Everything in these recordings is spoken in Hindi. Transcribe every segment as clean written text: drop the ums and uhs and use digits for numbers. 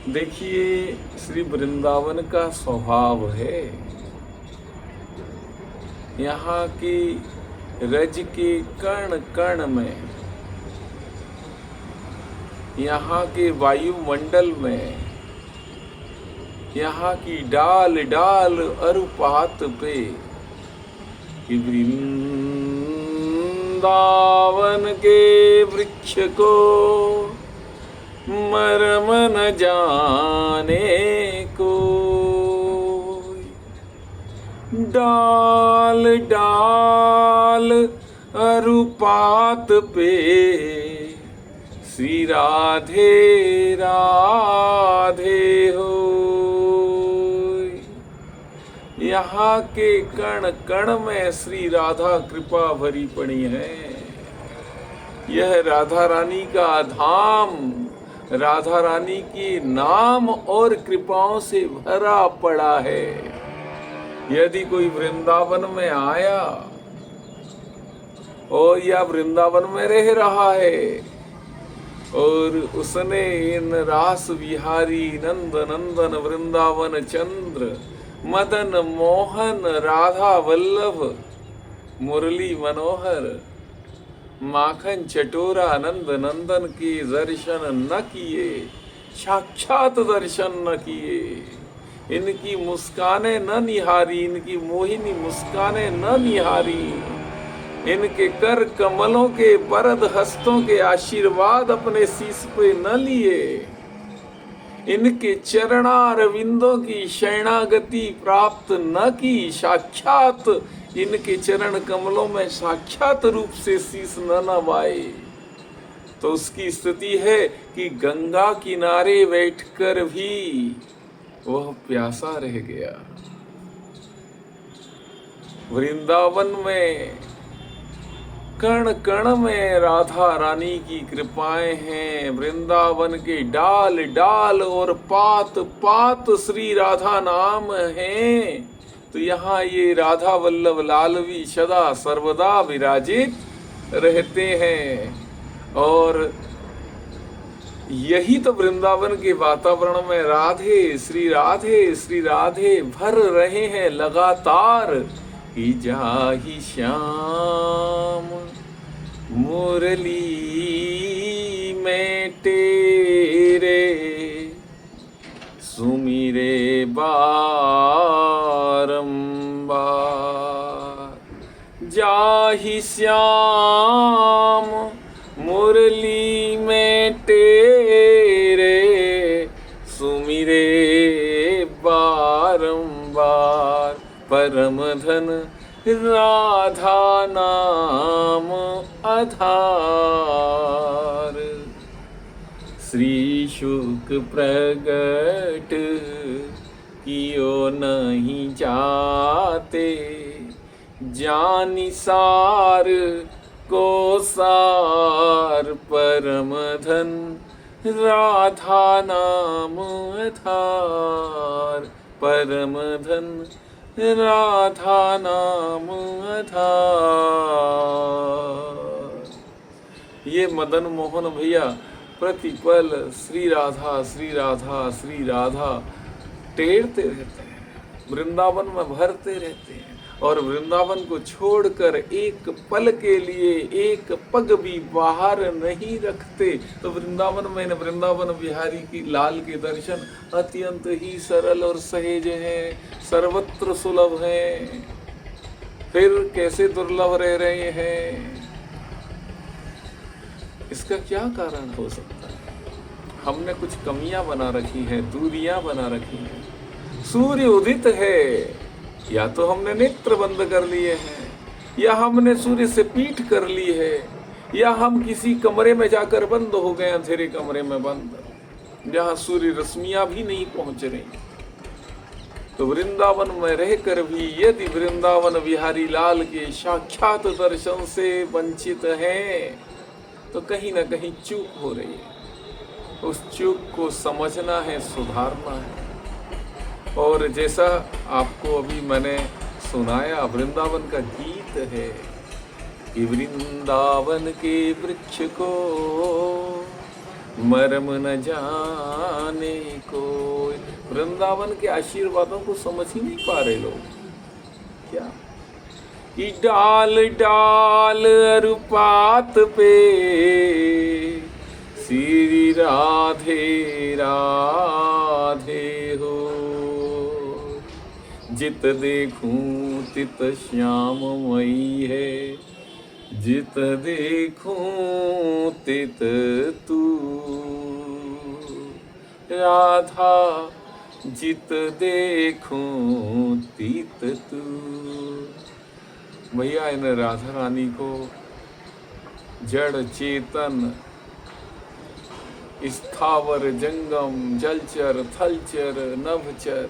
देखिए, श्री वृंदावन का स्वभाव है, यहाँ की रज के कण कण में, यहाँ के वायुमंडल में, यहाँ की डाल डाल अरुपात पे वृंदावन के वृक्ष को मरम न जाने को। डाल डाल अरुपात पे श्री राधे राधे हो। यहाँ के कण कण में श्री राधा कृपा भरी पड़ी है। यह राधा रानी का धाम राधा रानी के नाम और कृपाओं से भरा पड़ा है। यदि कोई वृंदावन में आया और या वृंदावन में रह रहा है और उसने इन रास विहारी नंद नंदन वृंदावन चंद्र मदन मोहन राधा वल्लभ मुरली मनोहर माखन चटोरा नंद नंदन के दर्शन न किए, साक्षात दर्शन न किए, इनकी मुस्कानें न निहारी, इनकी मोहिनी मुस्कानें न निहारी, इनके कर कमलों के बरद हस्तों के आशीर्वाद अपने शीश पे न लिए, इनके चरणारविंदों की शरणागति प्राप्त न की, साक्षात इनके चरण कमलों में साक्षात रूप से शीश न नवाए, तो उसकी स्थिति है कि गंगा किनारे बैठकर भी वह प्यासा रह गया। वृंदावन में कण कण में राधा रानी की कृपाएं हैं। वृंदावन के डाल डाल और पात पात श्री राधा नाम है। तो यहाँ ये राधा वल्लभ लाल भी सदा सर्वदा विराजित रहते हैं। और यही तो वृंदावन के वातावरण में राधे श्री राधे भर रहे हैं लगातार। कि जाहि श्याम मुरली में तेरे सुमिरे बारंबार। जाहि श्याम मुरली में तेरे सुमिरे बारंबार। परम धन राधा नाम आधार। श्री शुक प्रगट कियो नहीं जाते, जानि सार को सार। परम धन राधा नाम आधार। परम धन राधा नाम आधार। ये मदन मोहन भैया प्रतिपल श्री राधा श्री राधा श्री राधा टेरते रहते हैं, वृंदावन में भरते रहते हैं। और वृंदावन को छोड़कर एक पल के लिए एक पग भी बाहर नहीं रखते। तो वृंदावन में वृंदावन बिहारी की लाल के दर्शन अत्यंत ही सरल और सहज हैं, सर्वत्र सुलभ हैं। फिर कैसे दुर्लभ रह रहे हैं, इसका क्या कारण हो सकता है? हमने कुछ कमियां बना रखी हैं, दूरियां बना रखी हैं। सूर्य उदित है, या तो हमने नेत्र बंद कर लिए हैं, या हमने सूर्य से पीठ कर ली है, या हम किसी कमरे में जाकर बंद हो गए, अंधेरे कमरे में बंद, जहां सूर्य रश्मियां भी नहीं पहुंच रही। तो वृंदावन में रहकर भी यदि वृंदावन बिहारी लाल के साक्षात दर्शन से वंचित हैं, तो कहीं ना कहीं चूक हो रही है। उस चूक को समझना है, सुधारना है। और जैसा आपको अभी मैंने सुनाया, वृंदावन का गीत है कि वृंदावन के वृक्ष को मरम न जाने कोई। वृंदावन के आशीर्वादों को समझ ही नहीं पा रहे लोग। क्या कि डाल डाल अरुपात पे श्री राधे राधे हो, जित देखूं तित श्याममयी है, जित देखूं तित तू। राधा जित देखूं तित तू। भैया इन राधा रानी को जड़ चेतन स्थावर जंगम जलचर थलचर नभचर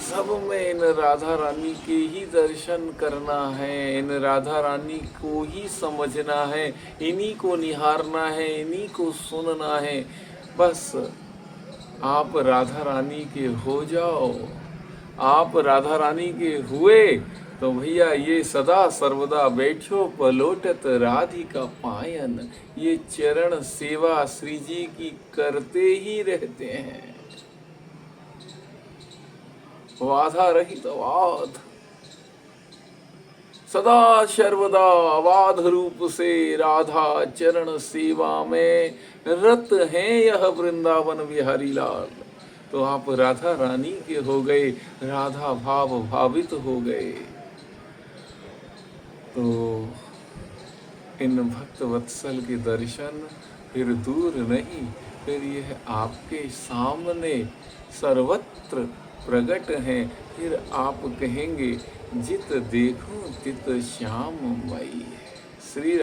सब में इन राधा रानी के ही दर्शन करना है, इन राधा रानी को ही समझना है, इन्हीं को निहारना है, इन्हीं को सुनना है। बस आप राधा रानी के हो जाओ। आप राधा रानी के हुए तो भैया ये सदा सर्वदा बैठो पलोटत राधिका पायन, ये चरण सेवा श्री जी की करते ही रहते हैं। बाधा रहित अवाध, सदा सर्वदा अवाध रूप से राधा चरण सेवा में रत हैं यह वृंदावन बिहारी लाल। तो आप राधा रानी के हो गए, राधा भाव भावित हो गए। तो इन भक्त वत्सल के दर्शन फिर दूर नहीं, फिर यह आपके सामने सर्वत्र प्रकट हैं। फिर आप कहेंगे जित देखो तित श्याममयी। श्री